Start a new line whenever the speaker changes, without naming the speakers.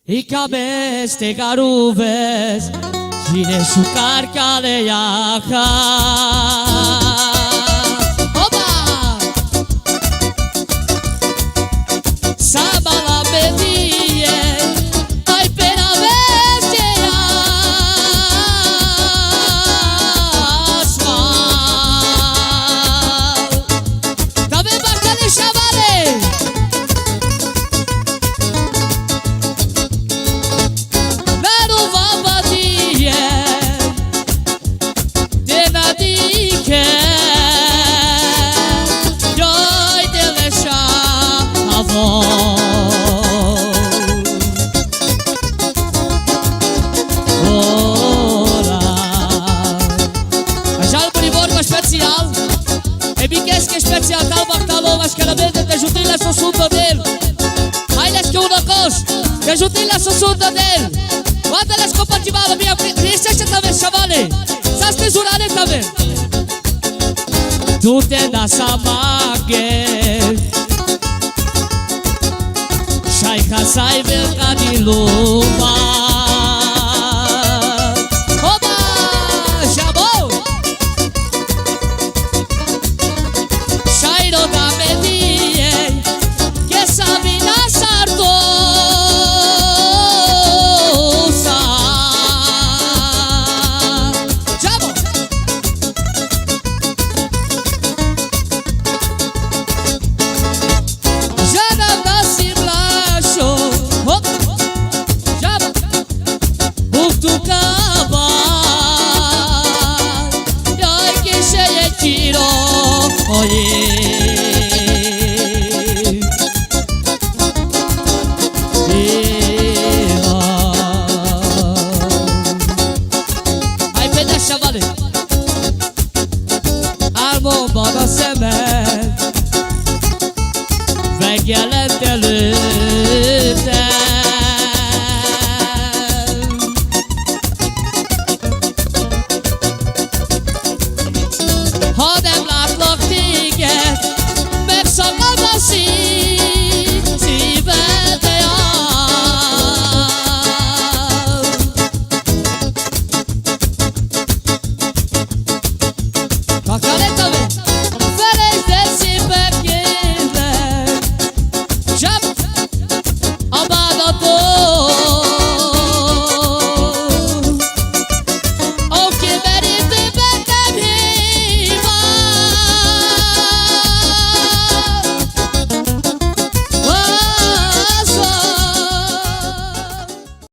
Y que amestegarubes Cine şukar kale yaka Oba Sabala bediye Ay pena bestia Asfal Tabe bakale şabale Special tal bactalou, mas que ela vende te ajuda a sussurro dele. Aí les que uma coisa, te ajuda a sussurro dele. Quando elas compartilham minha princesa também chamale, sas tesourane também. Tu te das amage, Shaika sai ver cadiluma.